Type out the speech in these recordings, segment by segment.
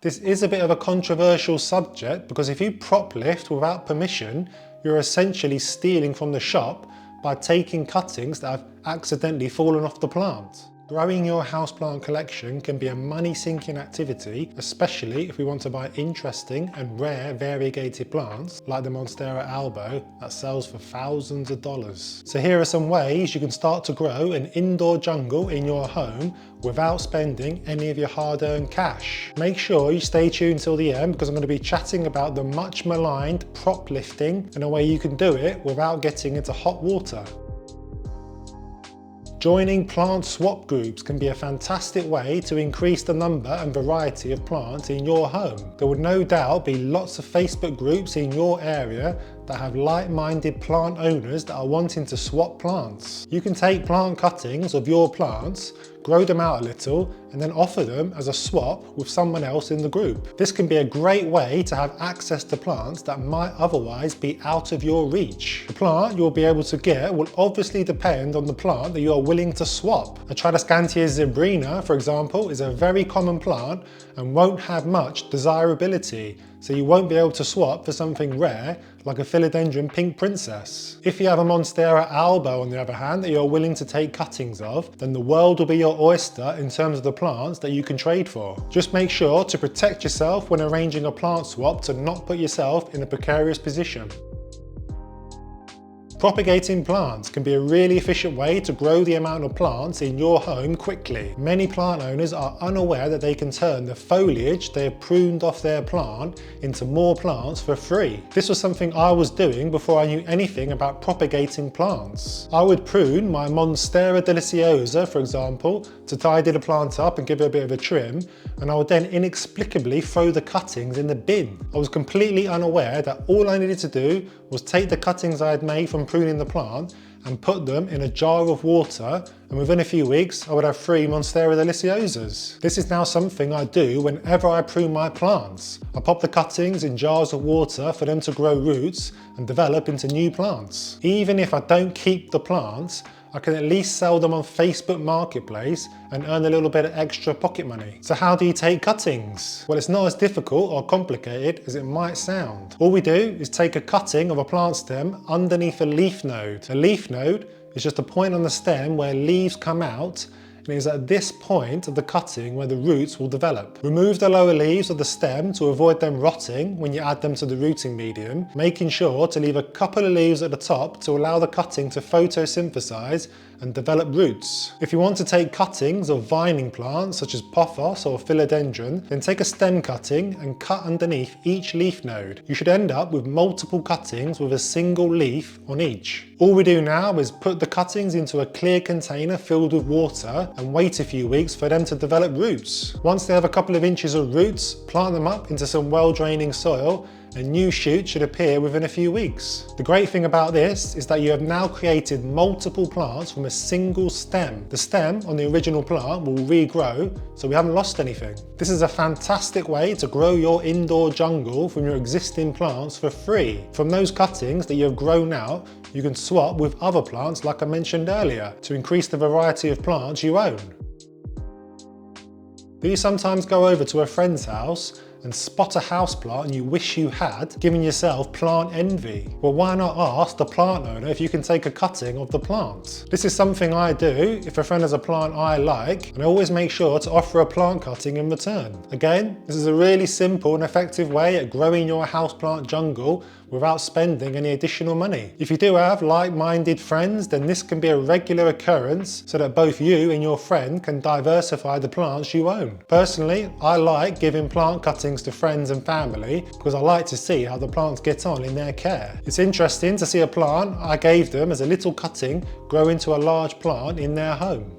This is a bit of a controversial subject because if you prop lift without permission, you're essentially stealing from the shop by taking cuttings that have accidentally fallen off the plant. Growing your houseplant collection can be a money-sinking activity, especially if we want to buy interesting and rare variegated plants like the Monstera albo that sells for thousands of dollars. So here are some ways you can start to grow an indoor jungle in your home without spending any of your hard-earned cash. Make sure you stay tuned till the end because I'm going to be chatting about the much maligned prop lifting and a way you can do it without getting into hot water. Joining plant swap groups can be a fantastic way to increase the number and variety of plants in your home. There would no doubt be lots of Facebook groups in your area that have like-minded plant owners that are wanting to swap plants. You can take plant cuttings of your plants, grow them out a little, and then offer them as a swap with someone else in the group. This can be a great way to have access to plants that might otherwise be out of your reach. The plant you'll be able to get will obviously depend on the plant that you are willing to swap. A Tradescantia zebrina, for example, is a very common plant and won't have much desirability, so you won't be able to swap for something rare like a philodendron pink princess. If you have a Monstera albo on the other hand that you're willing to take cuttings of, then the world will be your oyster in terms of the plants that you can trade for. Just make sure to protect yourself when arranging a plant swap to not put yourself in a precarious position. Propagating plants can be a really efficient way to grow the amount of plants in your home quickly. Many plant owners are unaware that they can turn the foliage they have pruned off their plant into more plants for free. This was something I was doing before I knew anything about propagating plants. I would prune my Monstera deliciosa, for example, to tidy the plant up and give it a bit of a trim, and I would then inexplicably throw the cuttings in the bin. I was completely unaware that all I needed to do was take the cuttings I had made from pruning the plant and put them in a jar of water, and within a few weeks I would have 3 Monstera deliciosas. This is now something I do whenever I prune my plants. I pop the cuttings in jars of water for them to grow roots and develop into new plants. Even if I don't keep the plants, I can at least sell them on Facebook Marketplace and earn a little bit of extra pocket money. So how do you take cuttings? Well, it's not as difficult or complicated as it might sound. All we do is take a cutting of a plant stem underneath a leaf node. A leaf node is just a point on the stem where leaves come out, and it is at this point of the cutting where the roots will develop. Remove the lower leaves of the stem to avoid them rotting when you add them to the rooting medium, making sure to leave a couple of leaves at the top to allow the cutting to photosynthesize and develop roots. If you want to take cuttings of vining plants such as pothos or philodendron, then take a stem cutting and cut underneath each leaf node. You should end up with multiple cuttings with a single leaf on each. All we do now is put the cuttings into a clear container filled with water and wait a few weeks for them to develop roots. Once they have a couple of inches of roots, plant them up into some well-draining soil and new shoots should appear within a few weeks. The great thing about this is that you have now created multiple plants from a single stem. The stem on the original plant will regrow, so we haven't lost anything. This is a fantastic way to grow your indoor jungle from your existing plants for free. From those cuttings that you have grown out, you can swap with other plants like I mentioned earlier to increase the variety of plants you own. Do you sometimes go over to a friend's house and spot a houseplant and you wish you had, giving yourself plant envy? Well, why not ask the plant owner if you can take a cutting of the plant? This is something I do if a friend has a plant I like, and I always make sure to offer a plant cutting in return. Again, this is a really simple and effective way at growing your houseplant jungle without spending any additional money. If you do have like-minded friends, then this can be a regular occurrence so that both you and your friend can diversify the plants you own. Personally, I like giving plant cuttings to friends and family because I like to see how the plants get on in their care. It's interesting to see a plant I gave them as a little cutting grow into a large plant in their home.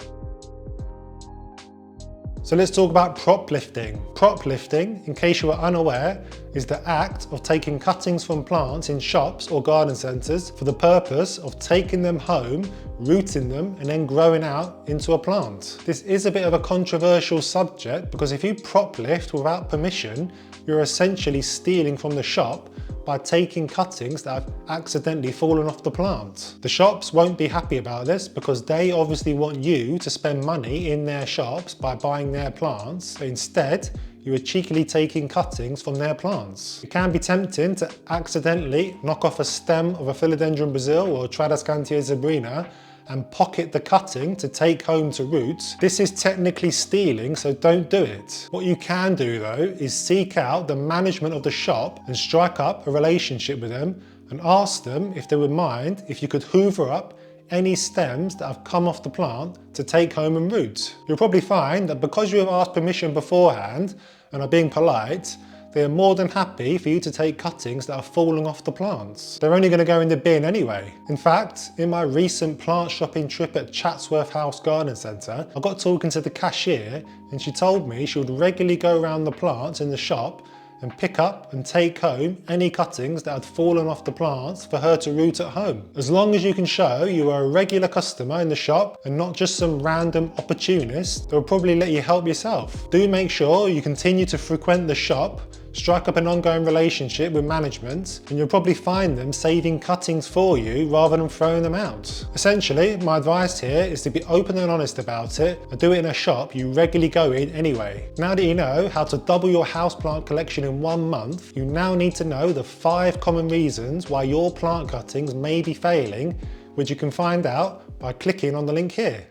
So let's talk about prop lifting. Prop lifting, in case you are unaware, is the act of taking cuttings from plants in shops or garden centres for the purpose of taking them home, rooting them, and then growing out into a plant. This is a bit of a controversial subject because if you prop lift without permission, you're essentially stealing from the shop by taking cuttings that have accidentally fallen off the plant. The shops won't be happy about this because they obviously want you to spend money in their shops by buying their plants, but instead you are cheekily taking cuttings from their plants. It can be tempting to accidentally knock off a stem of a Philodendron Brazil or Tradescantia zebrina and pocket the cutting to take home to roots. This is technically stealing, so don't do it. What you can do though is seek out the management of the shop and strike up a relationship with them and ask them if they would mind if you could hoover up any stems that have come off the plant to take home and root. You'll probably find that because you have asked permission beforehand and are being polite, they are more than happy for you to take cuttings that are falling off the plants. They're only going to go in the bin anyway. In fact, in my recent plant shopping trip at Chatsworth House Garden Centre, I got talking to the cashier and she told me she would regularly go around the plants in the shop and pick up and take home any cuttings that had fallen off the plants for her to root at home. As long as you can show you are a regular customer in the shop and not just some random opportunist, they'll probably let you help yourself. Do make sure you continue to frequent the shop, strike up an ongoing relationship with management, and you'll probably find them saving cuttings for you rather than throwing them out. Essentially, my advice here is to be open and honest about it and do it in a shop you regularly go in anyway. Now that you know how to double your houseplant collection in 1 month, you now need to know the 5 common reasons why your plant cuttings may be failing, which you can find out by clicking on the link here.